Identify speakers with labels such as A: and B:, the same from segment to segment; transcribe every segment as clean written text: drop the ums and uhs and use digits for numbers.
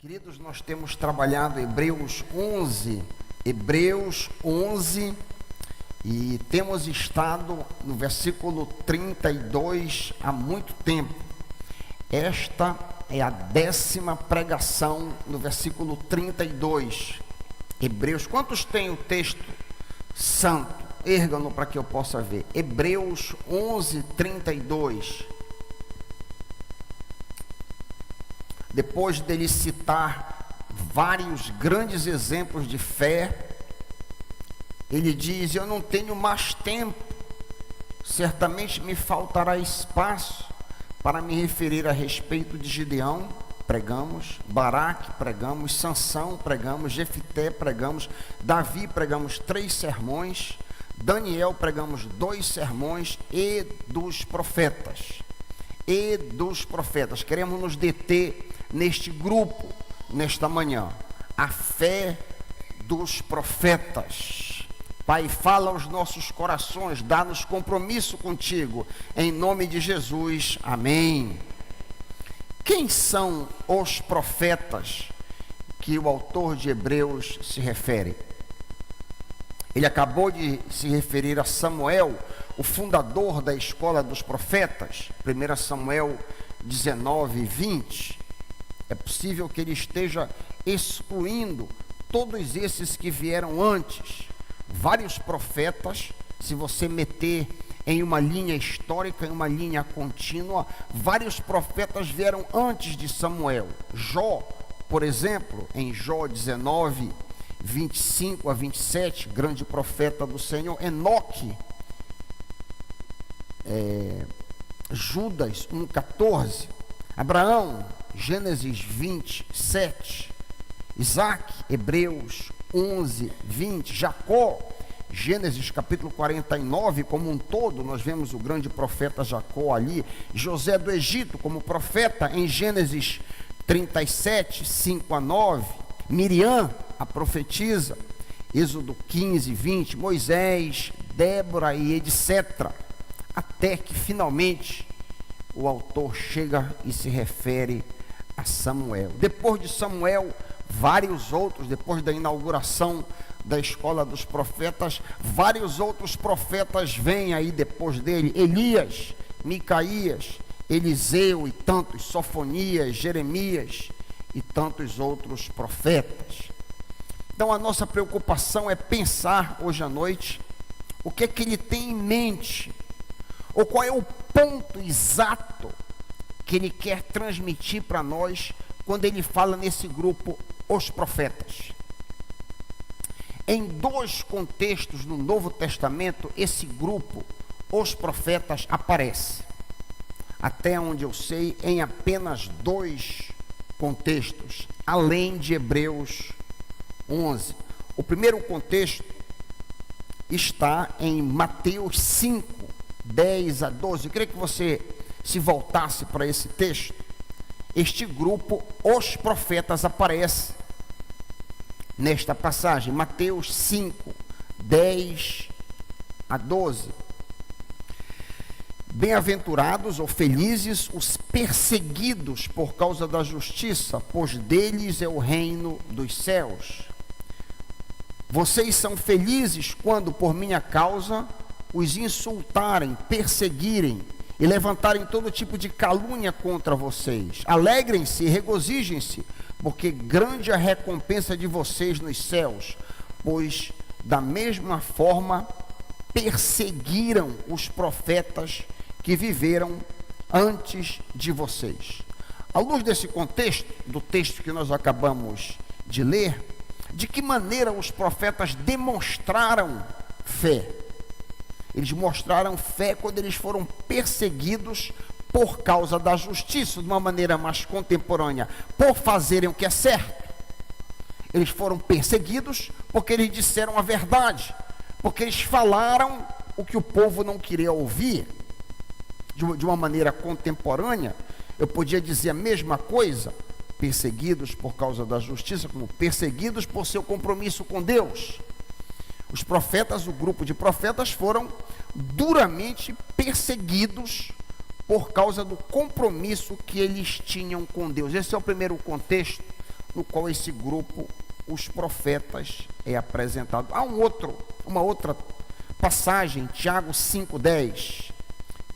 A: Queridos, nós temos trabalhado Hebreus 11, e temos estado no versículo 32 há muito tempo. Esta é a 10ª pregação no versículo 32. Hebreus, quantos tem o texto santo? Ergam-no para que eu possa ver. Hebreus 11, 32. Depois dele citar vários grandes exemplos de fé, ele diz: eu não tenho mais tempo, certamente me faltará espaço para me referir a respeito de Gideão, pregamos, Baraque, pregamos, Sansão, pregamos, Jefité, pregamos, Davi, pregamos 3 sermões, Daniel, pregamos 2 sermões, e dos profetas. Queremos nos deter neste grupo, nesta manhã, a fé dos profetas. Pai, fala aos nossos corações, dá-nos compromisso contigo, em nome de Jesus, amém. Quem são os profetas que o autor de Hebreus se refere? Ele acabou de se referir a Samuel, o fundador da escola dos profetas, 1 Samuel 19, 20. É possível que ele esteja excluindo todos esses que vieram antes. Vários profetas, se você meter em uma linha histórica, em uma linha contínua, vários profetas vieram antes de Samuel. Jó, por exemplo, em Jó 19, 25 a 27, grande profeta do Senhor. Enoque, Judas 1,14. Abraão, Gênesis 27. Isaac, Hebreus 11, 20. Jacó, Gênesis capítulo 49, como um todo, nós vemos o grande profeta Jacó ali. José do Egito como profeta em Gênesis 37, 5 a 9. Miriam, a profetisa, Êxodo 15, 20. Moisés, Débora e etc. Até que finalmente o autor chega e se refere a Samuel. Depois de Samuel, vários outros, depois da inauguração da escola dos profetas, vários outros profetas vêm aí depois dele: Elias, Micaías, Eliseu e tantos, Sofonias, Jeremias e tantos outros profetas. Então a nossa preocupação é pensar hoje à noite o que é que ele tem em mente, ou qual é o ponto exato que ele quer transmitir para nós quando ele fala nesse grupo, os profetas. Em 2 contextos no Novo Testamento, esse grupo, os profetas, aparece. Até onde eu sei, em apenas 2 contextos, além de Hebreus 11. O primeiro contexto está em Mateus 5, 10 a 12. Eu queria que você se voltasse para esse texto. Este grupo, os profetas, aparece nesta passagem, Mateus 5, 10 a 12. Bem-aventurados ou felizes os perseguidos por causa da justiça, pois deles é o reino dos céus. Vocês são felizes quando por minha causa os insultarem, perseguirem e levantarem todo tipo de calúnia contra vocês. Alegrem-se e regozijem-se, porque grande é a recompensa de vocês nos céus, pois da mesma forma perseguiram os profetas que viveram antes de vocês. À luz desse contexto, do texto que nós acabamos de ler, de que maneira os profetas demonstraram fé? Eles mostraram fé quando eles foram perseguidos por causa da justiça, de uma maneira mais contemporânea, por fazerem o que é certo. Eles foram perseguidos porque eles disseram a verdade, porque eles falaram o que o povo não queria ouvir. De uma maneira contemporânea, eu podia dizer a mesma coisa: perseguidos por causa da justiça, como perseguidos por seu compromisso com Deus. Os profetas, o grupo de profetas, foram duramente perseguidos por causa do compromisso que eles tinham com Deus. Esse é o primeiro contexto no qual esse grupo, os profetas, é apresentado. Há uma outra passagem, Tiago 5,10.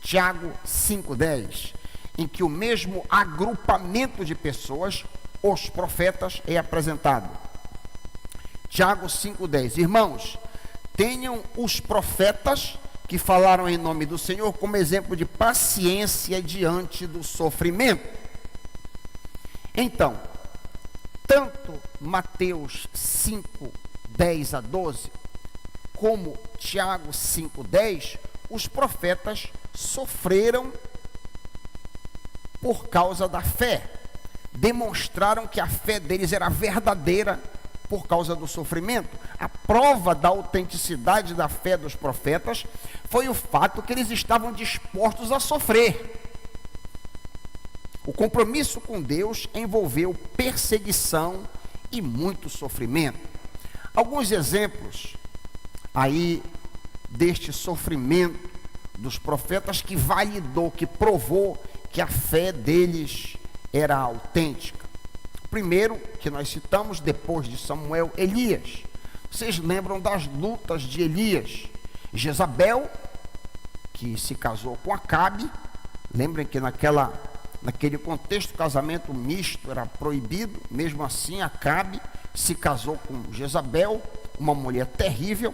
A: Tiago 5,10, em que o mesmo agrupamento de pessoas, os profetas, é apresentado. Tiago 5,10. Irmãos, tenham os profetas que falaram em nome do Senhor como exemplo de paciência diante do sofrimento. Então, tanto Mateus 5:10 a 12, como Tiago 5:10, os profetas sofreram por causa da fé. Demonstraram que a fé deles era verdadeira por causa do sofrimento. A prova da autenticidade da fé dos profetas foi o fato que eles estavam dispostos a sofrer. O compromisso com Deus envolveu perseguição e muito sofrimento. Alguns exemplos aí deste sofrimento dos profetas que validou, que provou que a fé deles era autêntica. Primeiro, que nós citamos depois de Samuel, Elias. Vocês lembram das lutas de Elias? Jezabel, que se casou com Acabe. Lembrem que naquele contexto, o casamento misto era proibido. Mesmo assim, Acabe se casou com Jezabel, uma mulher terrível.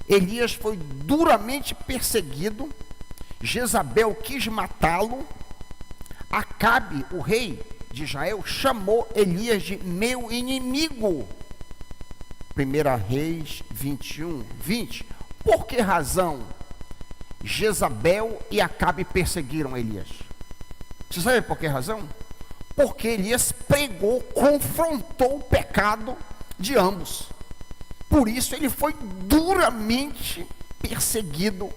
A: Elias foi duramente perseguido. Jezabel quis matá-lo. Acabe, o rei de Israel, chamou Elias de meu inimigo. 1 Reis 21:20. Por que razão Jezabel e Acabe perseguiram Elias? Você sabe por que razão? Porque Elias pregou, confrontou o pecado de ambos. Por isso ele foi duramente perseguido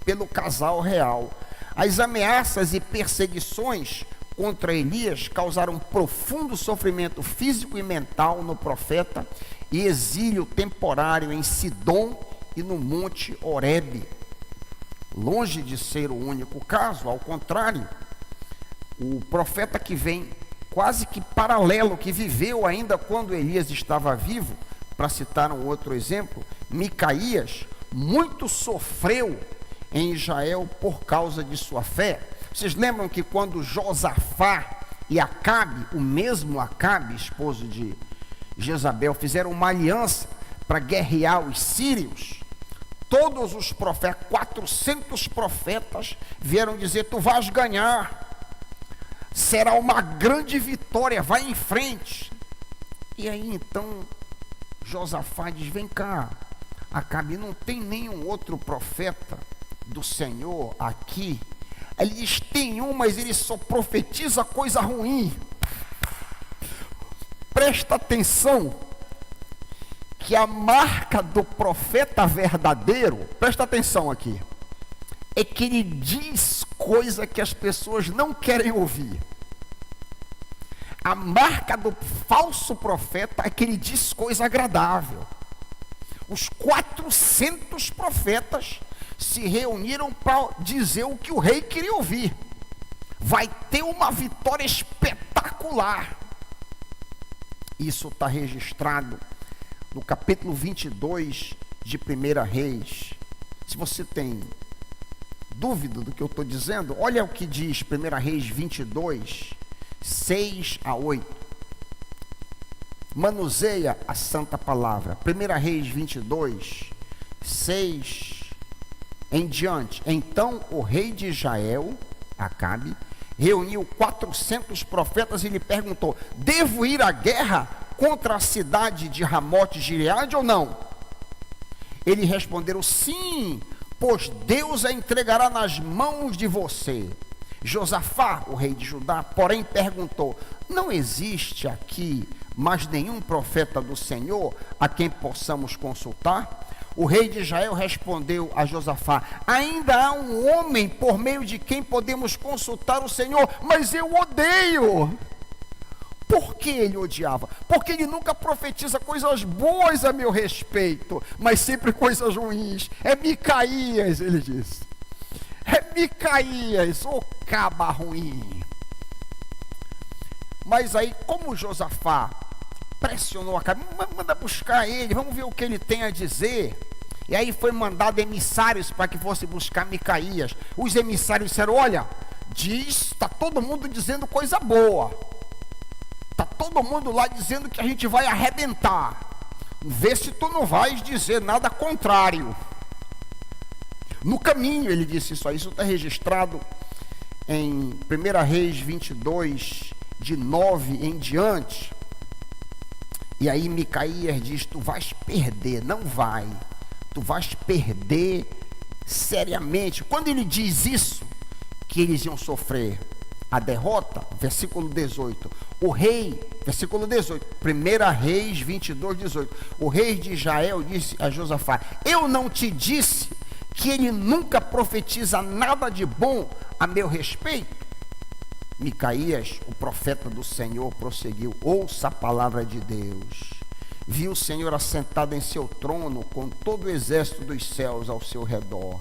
A: pelo casal real. As ameaças e perseguições contra Elias causaram profundo sofrimento físico e mental no profeta e exílio temporário em Sidom e no Monte Horebe. Longe de ser o único caso, ao contrário, o profeta que vem quase que paralelo, que viveu ainda quando Elias estava vivo, para citar um outro exemplo, Micaías, muito sofreu em Israel por causa de sua fé. Vocês lembram que quando Josafá e Acabe, o mesmo Acabe, esposo de Jezabel, fizeram uma aliança para guerrear os sírios, todos os profetas, 400 profetas, vieram dizer: tu vais ganhar, será uma grande vitória, vai em frente. E aí então Josafá diz: vem cá, Acabe, não tem nenhum outro profeta do Senhor aqui? Ele diz: tem um, mas ele só profetiza coisa ruim. Presta atenção, que a marca do profeta verdadeiro, presta atenção aqui, é que ele diz coisa que as pessoas não querem ouvir. A marca do falso profeta é que ele diz coisa agradável. Os 400 profetas se reuniram para dizer o que o rei queria ouvir. Vai ter uma vitória espetacular. Isso está registrado no capítulo 22 de 1 Reis. Se você tem dúvida do que eu estou dizendo, olha o que diz 1 Reis 22, 6 a 8. Manuseia a santa palavra. 1 Reis 22, 6 em diante. Então o rei de Israel, Acabe, reuniu 400 profetas e lhe perguntou: devo ir à guerra contra a cidade de Ramote Gileade ou não? Eles responderam: sim, pois Deus a entregará nas mãos de você. Josafá, o rei de Judá, porém perguntou: não existe aqui mais nenhum profeta do Senhor a quem possamos consultar? O rei de Israel respondeu a Josafá: ainda há um homem por meio de quem podemos consultar o Senhor, mas eu odeio. Por que ele odiava? Porque ele nunca profetiza coisas boas a meu respeito, mas sempre coisas ruins. É Micaías, ele disse. É Micaías, o caba ruim. Mas aí, como Josafá pressionou a cabeça, manda buscar ele, vamos ver o que ele tem a dizer. E aí foi mandado emissários para que fosse buscar Micaías. Os emissários disseram: olha, está todo mundo dizendo coisa boa, está todo mundo lá dizendo que a gente vai arrebentar, vê se tu não vais dizer nada contrário. No caminho ele disse isso aí, isso está registrado em 1 Reis 22, de 9 em diante. E aí Micaías diz: tu vais perder, não vai, tu vais perder seriamente. Quando ele diz isso, que eles iam sofrer a derrota, versículo 18, o rei, versículo 18, 1 Reis 22, 18, o rei de Israel disse a Josafá: eu não te disse que ele nunca profetiza nada de bom a meu respeito? Micaías, o profeta do Senhor, prosseguiu: ouça a palavra de Deus. Viu o Senhor assentado em seu trono, com todo o exército dos céus ao seu redor,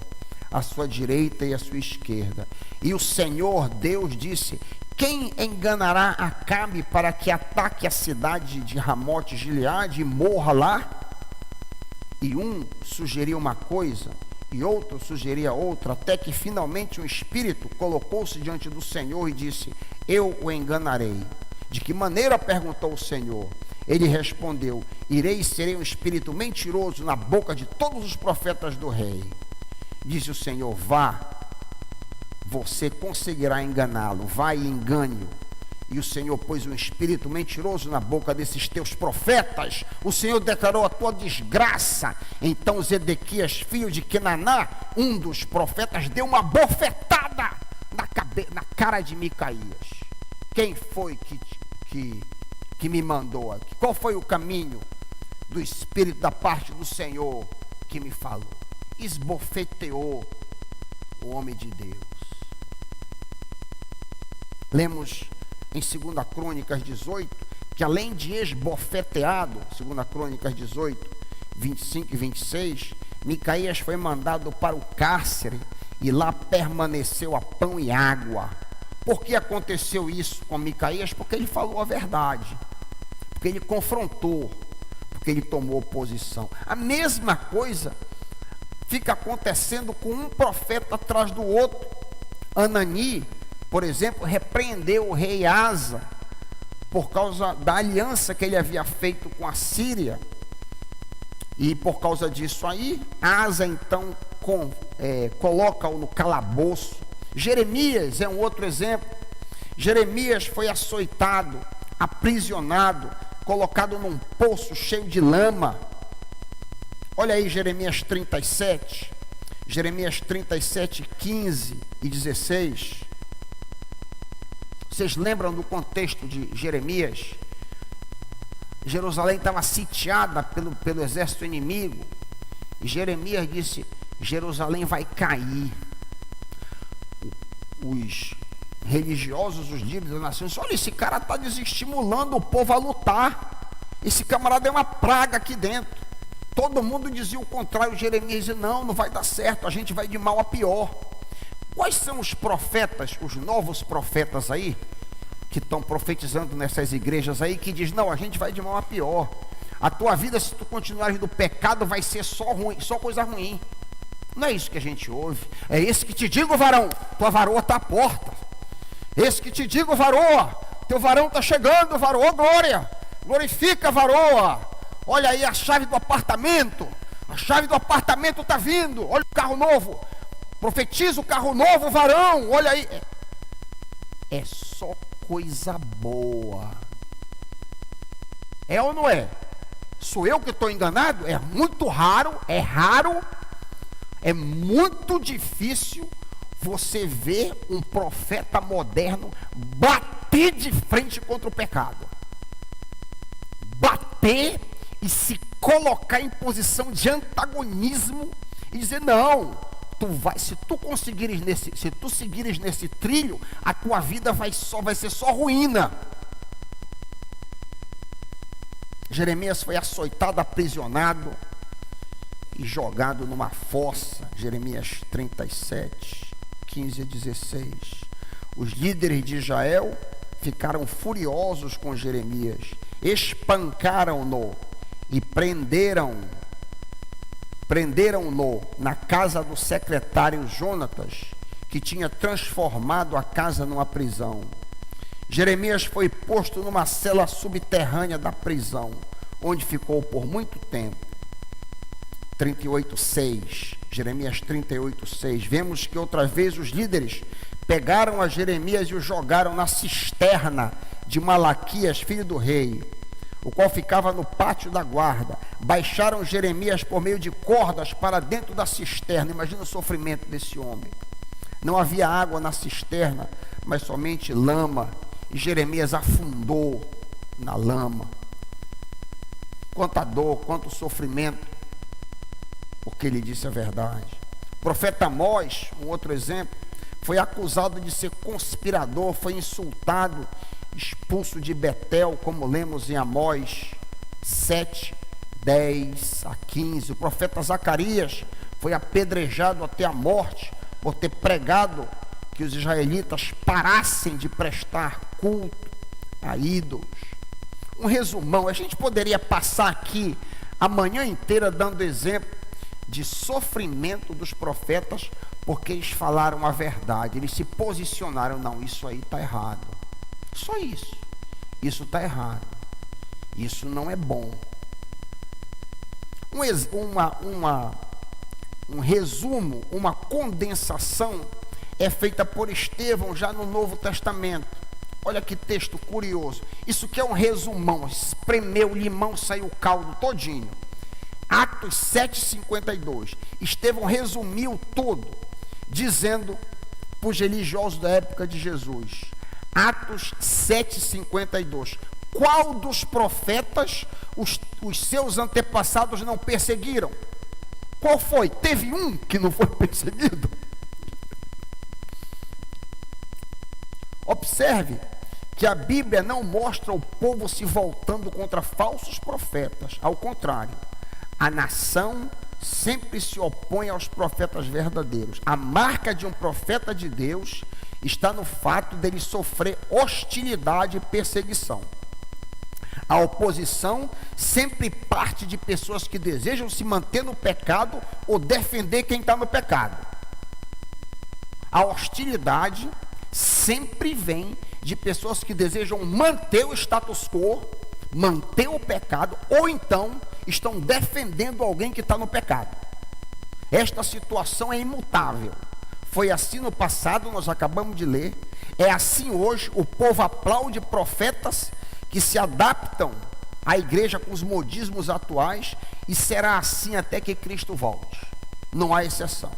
A: à sua direita e à sua esquerda. E o Senhor Deus disse: quem enganará Acabe para que ataque a cidade de Ramote Gileade e morra lá? E um sugeriu uma coisa, e outro sugeria outra, até que finalmente um espírito colocou-se diante do Senhor e disse: eu o enganarei. De que maneira? Perguntou o Senhor. Ele respondeu: irei e serei um espírito mentiroso na boca de todos os profetas do rei. Disse o Senhor: vá, você conseguirá enganá-lo, vai e engane-o. E o Senhor pôs um espírito mentiroso na boca desses teus profetas. O Senhor declarou a tua desgraça. Então Zedequias, filho de Kenaná, um dos profetas, deu uma bofetada na cara de Micaías. Quem foi que me mandou aqui? Qual foi o caminho do Espírito da parte do Senhor que me falou? Esbofeteou o homem de Deus. Lemos em 2 Crônicas 18, que além de esbofeteado, 2 Crônicas 18, 25 e 26, Micaías foi mandado para o cárcere e lá permaneceu a pão e água. Por que aconteceu isso com Micaías? Porque ele falou a verdade, porque ele confrontou, porque ele tomou posição. A mesma coisa fica acontecendo com um profeta atrás do outro. Anani, por exemplo, repreendeu o rei Asa por causa da aliança que ele havia feito com a Síria. E por causa disso aí, Asa então coloca-o no calabouço. Jeremias é um outro exemplo. Jeremias foi açoitado, aprisionado, colocado num poço cheio de lama. Olha aí Jeremias 37, 15 e 16. Vocês lembram do contexto de Jeremias? Jerusalém estava sitiada pelo exército inimigo. E Jeremias disse: Jerusalém vai cair. Os religiosos, os líderes da nação, olha, esse cara está desestimulando o povo a lutar. Esse camarada é uma praga aqui dentro. Todo mundo dizia o contrário. Jeremias dizia: não vai dar certo, a gente vai de mal a pior. Quais são os profetas, os novos profetas aí, que estão profetizando nessas igrejas aí, que diz: não, a gente vai de mal a pior. A tua vida, se tu continuares no pecado, vai ser só ruim, só coisa ruim. Não é isso que a gente ouve. É esse que te digo, varão, tua varoa está à porta. Esse que te digo, varoa, teu varão está chegando, varoa, glória, glorifica, varoa. Olha aí a chave do apartamento, a chave do apartamento está vindo. Olha o carro novo, profetiza o carro novo, varão, olha aí. É só coisa boa. É ou não é? Sou eu que estou enganado? É muito raro, é muito difícil você ver um profeta moderno bater de frente contra o pecado. Bater e se colocar em posição de antagonismo e dizer: não, se tu seguires nesse trilho, a tua vida vai ser só ruína. Jeremias foi açoitado, aprisionado e jogado numa fossa. Jeremias 37, 15 a 16. Os líderes de Israel ficaram furiosos com Jeremias. espancaram-no e prenderam-no na casa do secretário Jonatas, que tinha transformado a casa numa prisão. Jeremias foi posto numa cela subterrânea da prisão, onde ficou por muito tempo. 38:6, Jeremias 38:6. Vemos que outra vez os líderes pegaram a Jeremias e o jogaram na cisterna de Malaquias, filho do rei, o qual ficava no pátio da guarda. Baixaram Jeremias por meio de cordas para dentro da cisterna. Imagina o sofrimento desse homem. Não havia água na cisterna, mas somente lama, e Jeremias afundou na lama. Quanta dor, quanto sofrimento, porque ele disse a verdade. O profeta Amós, um outro exemplo, foi acusado de ser conspirador, foi insultado, expulso de Betel, como lemos em Amós 7, 10 a 15. O profeta Zacarias foi apedrejado até a morte por ter pregado que os israelitas parassem de prestar culto a ídolos. Um resumão, a gente poderia passar aqui a manhã inteira dando exemplo de sofrimento dos profetas, porque eles falaram a verdade, eles se posicionaram. Não, isso aí está errado, só isso está errado, isso não é bom. Um resumo, uma condensação é feita por Estevão já no Novo Testamento. Olha que texto curioso, isso que é um resumão, espremeu o limão, saiu o caldo todinho. Atos 7:52, Estevão resumiu tudo, dizendo para os religiosos da época de Jesus. Atos 7:52, qual dos profetas os seus antepassados não perseguiram? Qual foi? Teve um que não foi perseguido? Observe que a Bíblia não mostra o povo se voltando contra falsos profetas. Ao contrário, a nação sempre se opõe aos profetas verdadeiros. A marca de um profeta de Deus está no fato dele sofrer hostilidade e perseguição. A oposição sempre parte de pessoas que desejam se manter no pecado ou defender quem está no pecado. A hostilidade sempre vem de pessoas que desejam manter o status quo, manter o pecado, ou então estão defendendo alguém que está no pecado. Esta situação é imutável. Foi assim no passado, nós acabamos de ler. É assim hoje. O povo aplaude profetas que se adaptam à igreja com os modismos atuais, e será assim até que Cristo volte. Não há exceção.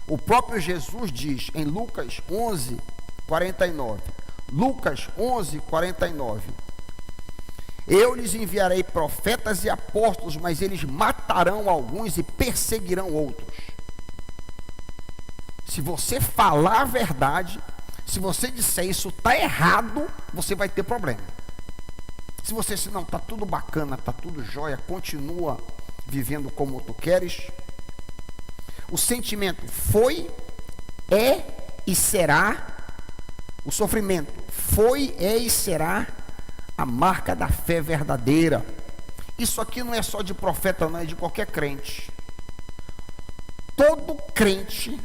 A: O próprio Jesus diz em Lucas 11:49. Lucas 11:49. Eu lhes enviarei profetas e apóstolos, mas eles matarão alguns e perseguirão outros. Se você falar a verdade, se você disser isso está errado, você vai ter problema. Se você disser, não, está tudo bacana, está tudo jóia, continua vivendo como tu queres. O sentimento foi, é e será, o sofrimento foi, é e será a marca da fé verdadeira. Isso aqui não é só de profeta, não, é de qualquer crente. Todo crente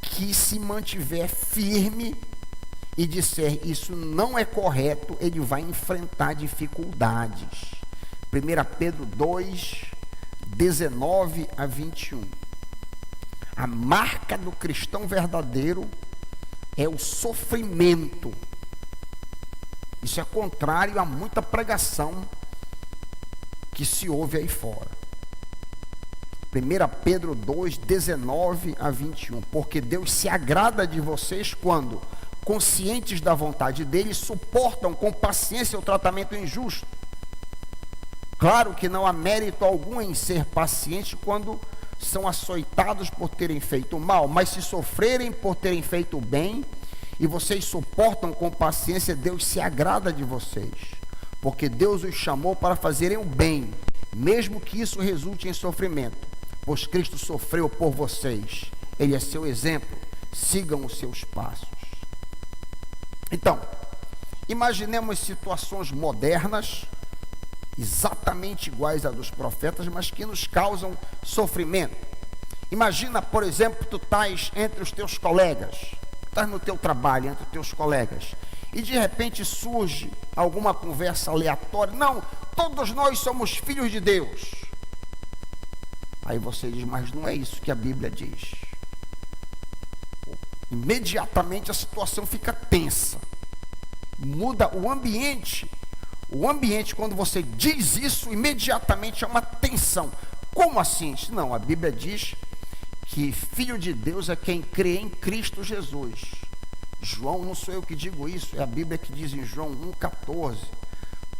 A: que se mantiver firme e disser isso não é correto, ele vai enfrentar dificuldades. 1 Pedro 2:19 a 21. A marca do cristão verdadeiro é o sofrimento. Isso é contrário a muita pregação que se ouve aí fora. 1 Pedro 2:19 a 21. Porque Deus se agrada de vocês quando, conscientes da vontade dele, suportam com paciência o tratamento injusto. Claro que não há mérito algum em ser paciente quando são açoitados por terem feito mal, mas se sofrerem por terem feito bem, e vocês suportam com paciência, Deus se agrada de vocês, porque Deus os chamou para fazerem o bem, mesmo que isso resulte em sofrimento, pois Cristo sofreu por vocês. Ele é seu exemplo, sigam os seus passos. Então, Imaginemos situações modernas, exatamente iguais à dos profetas, mas que nos causam sofrimento. Imagina, por exemplo, tu estás entre os teus colegas, estás no teu trabalho, entre os teus colegas, e de repente surge alguma conversa aleatória. Não, todos nós somos filhos de Deus. Aí você diz, mas não é isso que a Bíblia diz. Imediatamente a situação fica tensa. Muda o ambiente. O ambiente, quando você diz isso, imediatamente é uma tensão. Como assim? Não, a Bíblia diz que filho de Deus é quem crê em Cristo Jesus. João, não sou eu que digo isso, é a Bíblia que diz em João 1,14.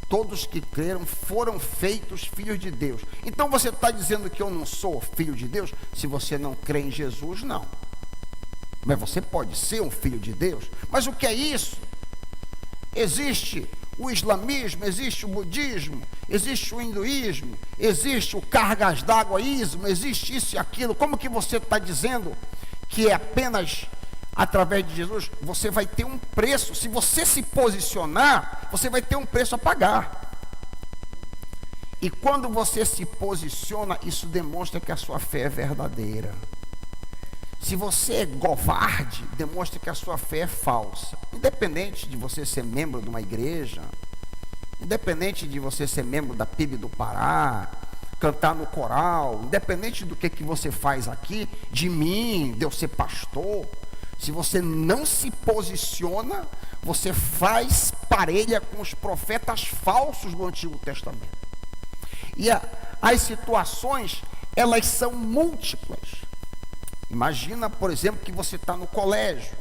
A: Todos que creram foram feitos filhos de Deus. Então você está dizendo que eu não sou filho de Deus? Se você não crê em Jesus, não. Mas você pode ser um filho de Deus. Mas o que é isso? Existe o islamismo, existe o budismo, existe o hinduísmo, existe o cargas d'águaísmo, existe isso e aquilo. Como que você está dizendo que é apenas através de Jesus? Você vai ter um preço. Se você se posicionar, você vai ter um preço a pagar. E quando você se posiciona, isso demonstra que a sua fé é verdadeira. Se você é covarde, demonstra que a sua fé é falsa. Independente de você ser membro de uma igreja, independente de você ser membro da PIB do Pará, cantar no coral, independente do que você faz aqui, de mim, de eu ser pastor, se você não se posiciona, você faz parelha com os profetas falsos do Antigo Testamento. E as situações, elas são múltiplas. Imagina, por exemplo, que você está no colégio.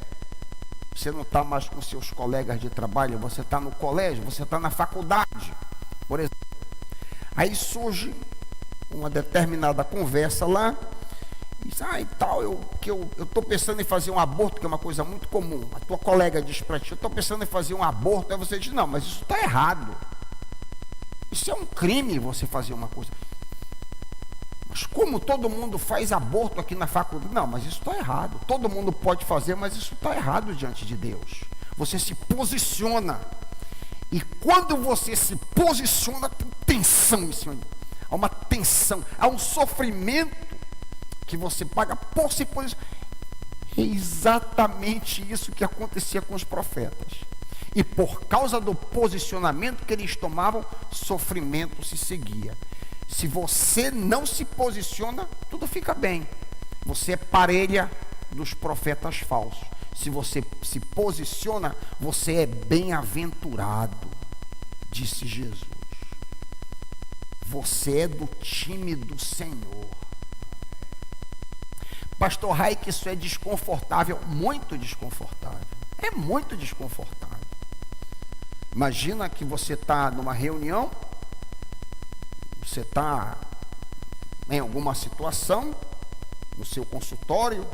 A: Você não está mais com seus colegas de trabalho, você está no colégio, você está na faculdade, por exemplo. Aí surge uma determinada conversa lá, e diz, e tal, eu estou pensando em fazer um aborto, que é uma coisa muito comum. A tua colega diz para ti, eu estou pensando em fazer um aborto, aí você diz, não, mas isso está errado. Isso é um crime, você fazer uma coisa. Mas como todo mundo faz aborto aqui na faculdade? Não, mas isso está errado. Todo mundo pode fazer, mas isso está errado diante de Deus. Você se posiciona. E quando você se posiciona, tem tensão em cima. Há uma tensão, há um sofrimento que você paga por se posicionar. É exatamente isso que acontecia com os profetas. E por causa do posicionamento que eles tomavam, sofrimento se seguia. Se você não se posiciona, tudo fica bem. Você é parelha dos profetas falsos. Se você se posiciona, você é bem-aventurado, disse Jesus. Você é do time do Senhor. Pastor Raik, isso é desconfortável, muito desconfortável. É muito desconfortável. Imagina que você está numa reunião, você está em alguma situação, no seu consultório,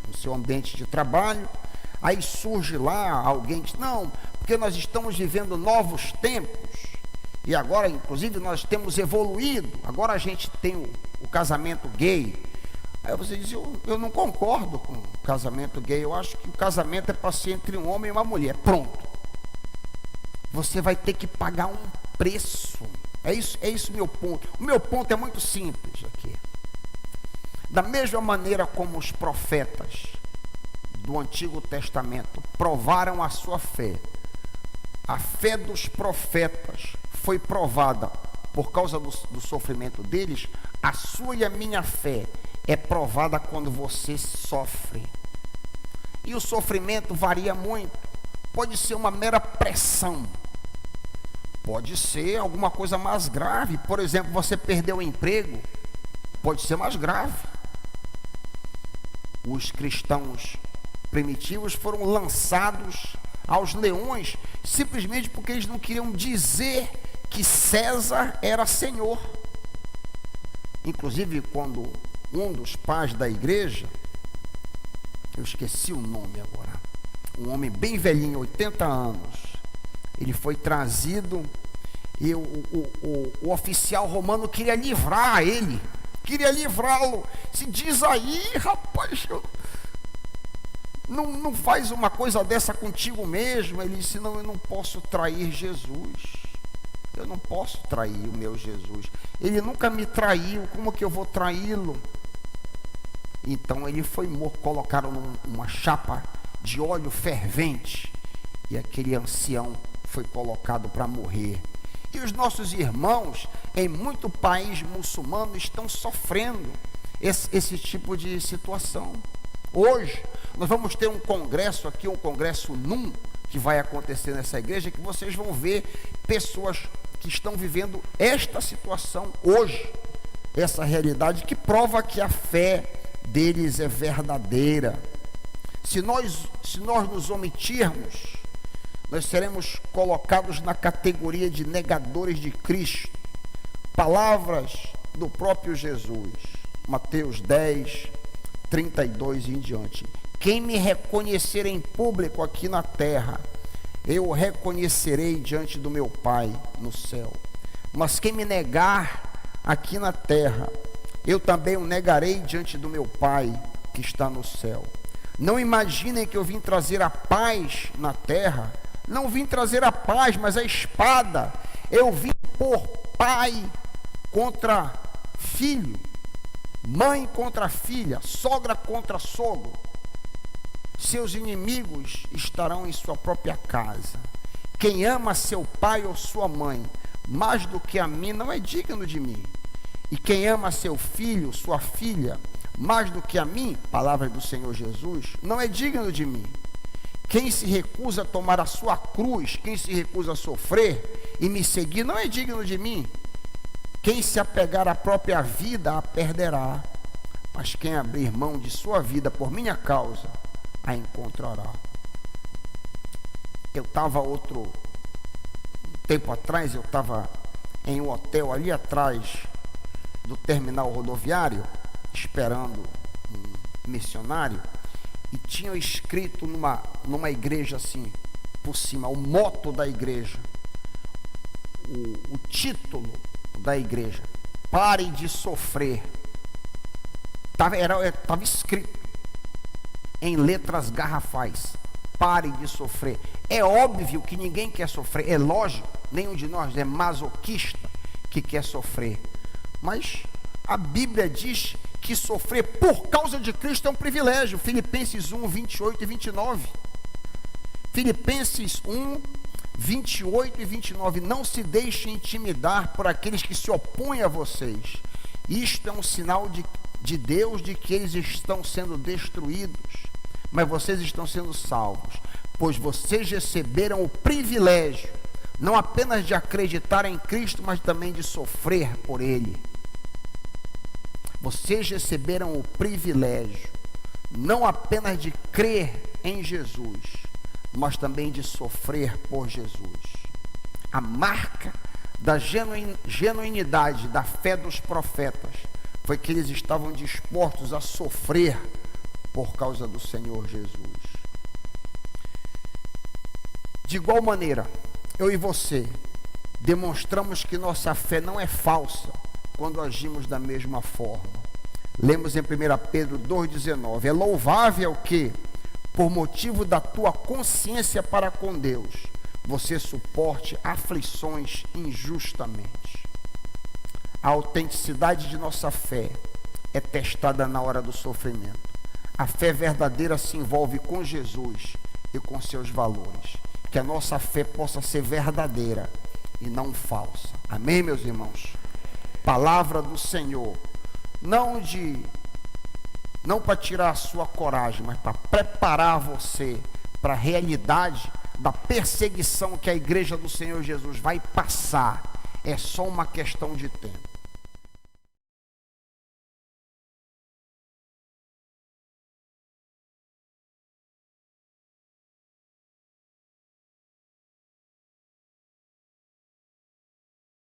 A: no seu ambiente de trabalho, aí surge lá alguém que diz, não, porque nós estamos vivendo novos tempos, e agora, inclusive, nós temos evoluído, agora a gente tem o casamento gay. Aí você diz, eu não concordo com o casamento gay, eu acho que o casamento é para ser entre um homem e uma mulher, pronto. Você vai ter que pagar um preço. É isso o meu ponto. O meu ponto é muito simples aqui. Da mesma maneira como os profetas do Antigo Testamento provaram a sua fé, a fé dos profetas foi provada por causa do sofrimento deles, a sua e a minha fé é provada quando você sofre. E o sofrimento varia muito. Pode ser uma mera pressão. Pode ser alguma coisa mais grave. Por exemplo, você perdeu o emprego. Pode ser mais grave. Os cristãos primitivos foram lançados aos leões simplesmente porque eles não queriam dizer que César era Senhor. Inclusive, quando um dos pais da igreja, eu esqueci o nome agora, um homem bem velhinho, 80 anos, ele foi trazido e o oficial romano queria livrar ele, queria livrá-lo. Se diz aí, rapaz, Não faz uma coisa dessa contigo mesmo. Ele disse, não, eu não posso trair Jesus. Eu não posso trair o meu Jesus. Ele nunca me traiu, como que eu vou traí-lo? Então ele foi morto, colocaram numa chapa de óleo fervente, e aquele ancião foi colocado para morrer. E os nossos irmãos, em muito país muçulmano, estão sofrendo esse tipo de situação. Hoje, nós vamos ter um congresso aqui, um congresso NUM, que vai acontecer nessa igreja, que vocês vão ver pessoas que estão vivendo esta situação hoje, essa realidade que prova que a fé deles é verdadeira. Se nós nos omitirmos, nós seremos colocados na categoria de negadores de Cristo. Palavras do próprio Jesus, Mateus 10, 32 e em diante. Quem me reconhecer em público aqui na terra, eu o reconhecerei diante do meu Pai no céu. Mas quem me negar aqui na terra, eu também o negarei diante do meu Pai que está no céu. Não imaginem que eu vim trazer a paz na terra. Não vim trazer a paz, mas a espada. Eu vim por pai contra filho, mãe contra filha, sogra contra sogro. Seus inimigos estarão em sua própria casa. Quem ama seu pai ou sua mãe mais do que a mim não é digno de mim. E quem ama seu filho, sua filha, mais do que a mim, palavra do Senhor Jesus, não é digno de mim. Quem se recusa a tomar a sua cruz, quem se recusa a sofrer e me seguir, não é digno de mim. Quem se apegar à própria vida, a perderá. Mas quem abrir mão de sua vida por minha causa, a encontrará. Eu estava tempo atrás, eu estava em um hotel ali atrás do terminal rodoviário, esperando um missionário, e tinha escrito numa igreja assim, por cima, o moto da igreja, o título da igreja: pare de sofrer. Estava escrito em letras garrafais: pare de sofrer. É óbvio que ninguém quer sofrer, é lógico, nenhum de nós é masoquista que quer sofrer, mas a Bíblia diz que sofrer por causa de Cristo é um privilégio. Filipenses 1, 28 e 29. Filipenses 1, 28 e 29. Não se deixe intimidar por aqueles que se opõem a vocês. Isto é um sinal de Deus de que eles estão sendo destruídos, mas vocês estão sendo salvos, pois vocês receberam o privilégio, não apenas de acreditar em Cristo, mas também de sofrer por Ele. Vocês receberam o privilégio, não apenas de crer em Jesus, mas também de sofrer por Jesus. A marca da genuinidade da fé dos profetas foi que eles estavam dispostos a sofrer por causa do Senhor Jesus. De igual maneira, eu e você demonstramos que nossa fé não é falsa quando agimos da mesma forma. Lemos em 1 Pedro 2,19: é louvável que, por motivo da tua consciência para com Deus, você suporte aflições injustamente. A autenticidade de nossa fé é testada na hora do sofrimento. A fé verdadeira se envolve com Jesus e com seus valores. Que a nossa fé possa ser verdadeira e não falsa. Amém, meus irmãos? Palavra do Senhor, não para tirar a sua coragem, mas para preparar você para a realidade da perseguição que a igreja do Senhor Jesus vai passar. É só uma questão de tempo.